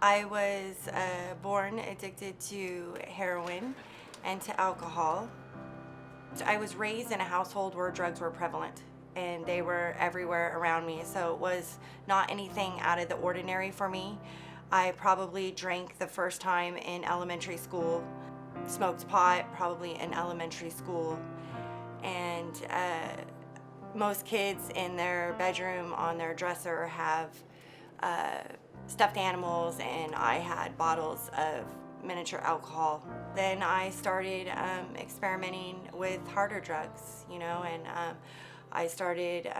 I was born addicted to heroin and to alcohol. I was raised in a household where drugs were prevalent and they were everywhere around me, so it was not anything out of the ordinary for me. I probably drank the first time in elementary school, smoked pot probably in elementary school, and most kids in their bedroom on their dresser have uh, stuffed animals, and I had bottles of miniature alcohol. Then I started experimenting with harder drugs, and I started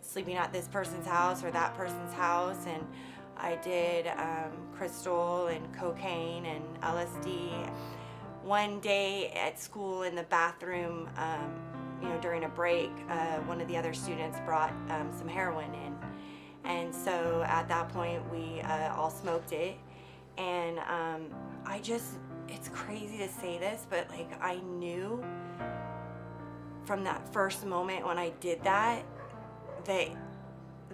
sleeping at this person's house or that person's house, and I did crystal and cocaine and LSD. One day at school in the bathroom, during a break, one of the other students brought some heroin in. And so at that point, we all smoked it. And it's crazy to say this, but like I knew from that first moment when I did that,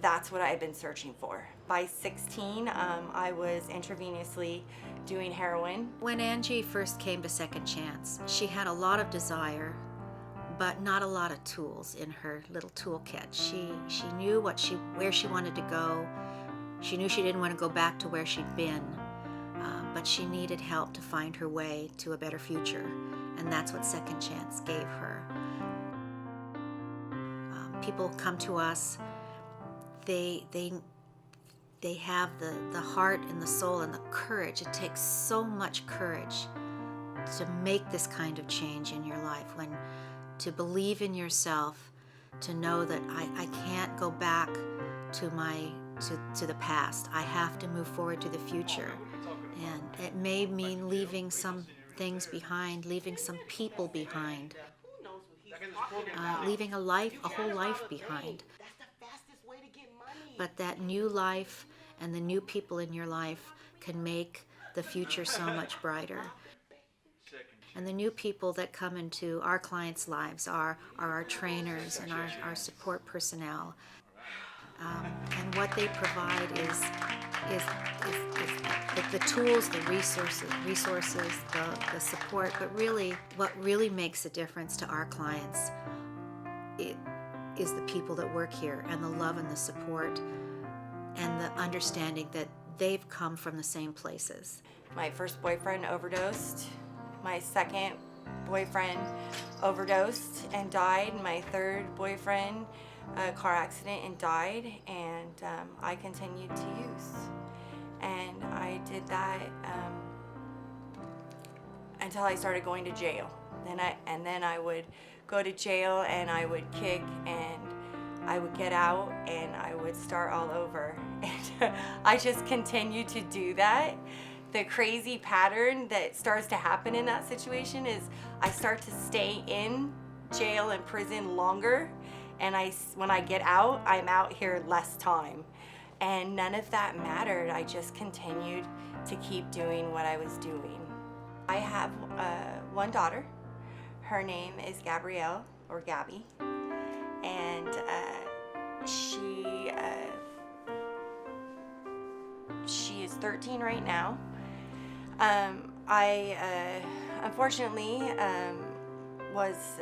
that's what I had been searching for. By 16, I was intravenously doing heroin. When Angie first came to Second Chance, she had a lot of desire, but not a lot of tools in her little toolkit. She knew where she wanted to go. She knew she didn't want to go back to where she'd been, but she needed help to find her way to a better future, and that's what Second Chance gave her. People come to us. They have the heart and the soul and the courage. It takes so much courage to make this kind of change in your life, to believe in yourself, to know that I can't go back to the past. I have to move forward to the future. And it may mean leaving some things behind, leaving some people behind, leaving a whole life behind. But that new life and the new people in your life can make the future so much brighter. And the new people that come into our clients' lives are our trainers and our support personnel. And what they provide is the tools, the resources, the support, but really what really makes a difference to our clients is the people that work here, and the love and the support and the understanding that they've come from the same places. My first boyfriend overdosed. My second boyfriend overdosed and died. My third boyfriend, a car accident and died, and I continued to use. And I did that until I started going to jail. Then I would go to jail and I would kick and I would get out and I would start all over. And I just continued to do that. The crazy pattern that starts to happen in that situation is I start to stay in jail and prison longer, and when I get out, I'm out here less time. And none of that mattered. I just continued to keep doing what I was doing. I have one daughter. Her name is Gabrielle, or Gabby, and she is 13 right now. I unfortunately was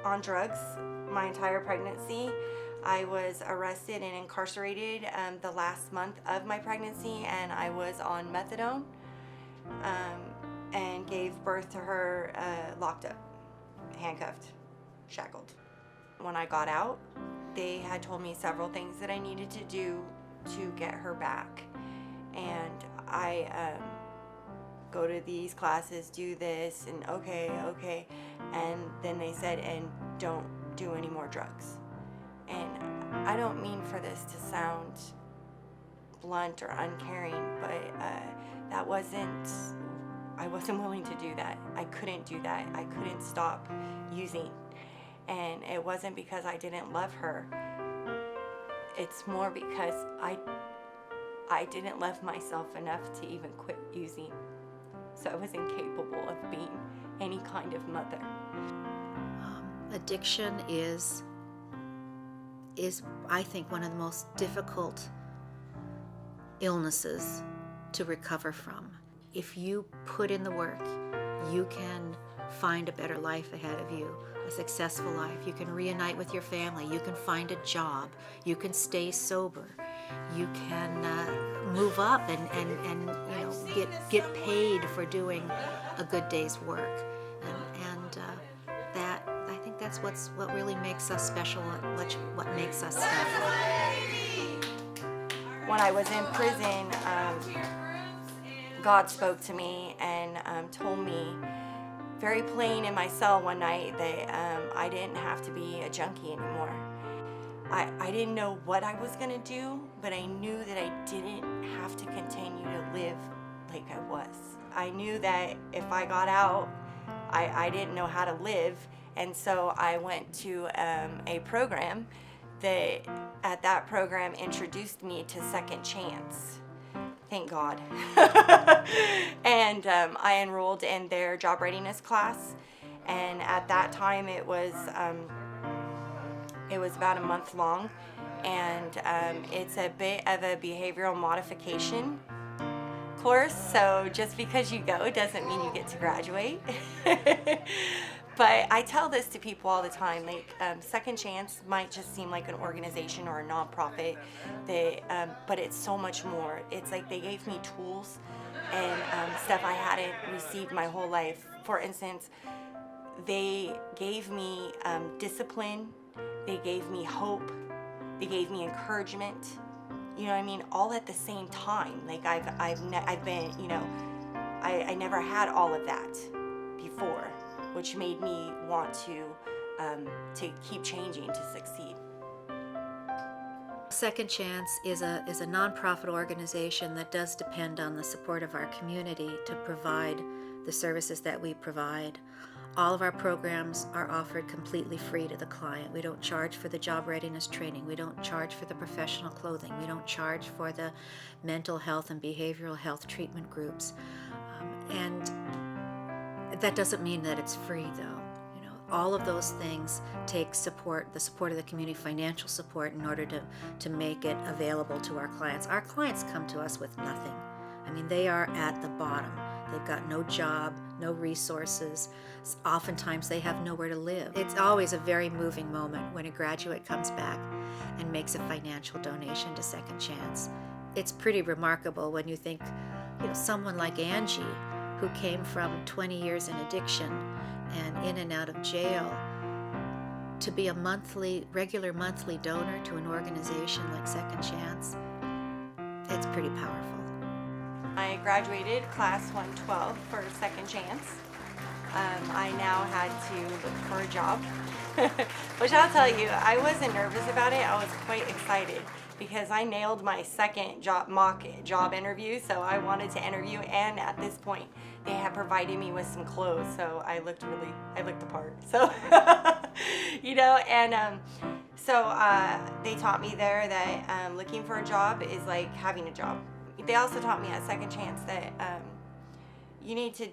on drugs my entire pregnancy. I was arrested and incarcerated the last month of my pregnancy, and I was on methadone and gave birth to her locked up, handcuffed, shackled. When I got out, they had told me several things that I needed to do to get her back. And I go to these classes, do this, and okay. And then they said, and don't do any more drugs. And I don't mean for this to sound blunt or uncaring, but I wasn't willing to do that. I couldn't do that. I couldn't stop using. And it wasn't because I didn't love her. It's more because I didn't love myself enough to even quit using. So I was incapable of being any kind of mother. Addiction is I think one of the most difficult illnesses to recover from. If you put in the work, you can find a better life ahead of you, a successful life. You can reunite with your family. You can find a job. You can stay sober. You can move up and get paid for doing a good day's work. And that, I think that's what really makes us special, what makes us happy. When I was in prison, God spoke to me and told me very plain in my cell one night that I didn't have to be a junkie anymore. I didn't know what I was going to do, but I knew that I didn't have to continue to live like I was. I knew that if I got out, I didn't know how to live, and so I went to a program that at that program introduced me to Second Chance. Thank God. And I enrolled in their job readiness class, and at that time it was about a month long, and it's a bit of a behavioral modification course, so just because you go doesn't mean you get to graduate. But I tell this to people all the time, like Second Chance might just seem like an organization or a nonprofit, but it's so much more. It's like they gave me tools and stuff I hadn't received my whole life. For instance, they gave me discipline, they gave me hope, they gave me encouragement. You know what I mean? All at the same time. Like I've been, I never had all of that before, which made me want to keep changing to succeed. Second Chance is a nonprofit organization that does depend on the support of our community to provide the services that we provide. All of our programs are offered completely free to the client. We don't charge for the job readiness training. We don't charge for the professional clothing. We don't charge for the mental health and behavioral health treatment groups. And that doesn't mean that it's free, though. All of those things take support, the support of the community, financial support, in order to make it available to our clients. Our clients come to us with nothing. I mean, they are at the bottom. They've got no job, no resources. Oftentimes they have nowhere to live. It's always a very moving moment when a graduate comes back and makes a financial donation to Second Chance. It's pretty remarkable when you think, someone like Angie, who came from 20 years in addiction and in and out of jail, to be a regular monthly donor to an organization like Second Chance, it's pretty powerful. I graduated class 112 for Second Chance. I now had to look for a job, which I'll tell you, I wasn't nervous about it. I was quite excited because I nailed my second mock job interview, so I wanted to interview, and at this point they had provided me with some clothes, so I looked the part. So, so they taught me there that looking for a job is like having a job. They also taught me at Second Chance that you need to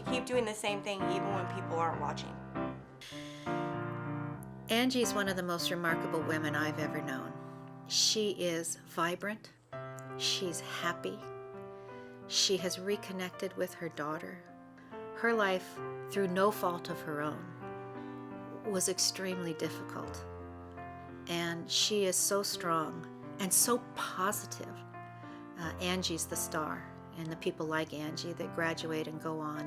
keep doing the same thing even when people aren't watching. Angie's one of the most remarkable women I've ever known. She is vibrant. She's happy. She has reconnected with her daughter. Her life, through no fault of her own, was extremely difficult. And she is so strong and so positive. Angie's the star, and the people like Angie that graduate and go on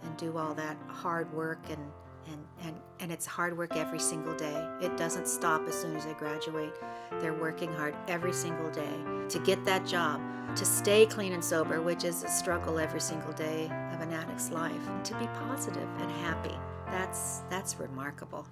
and do all that hard work, and it's hard work every single day. It doesn't stop as soon as they graduate. They're working hard every single day to get that job, to stay clean and sober, which is a struggle every single day of an addict's life, and to be positive and happy. That's remarkable.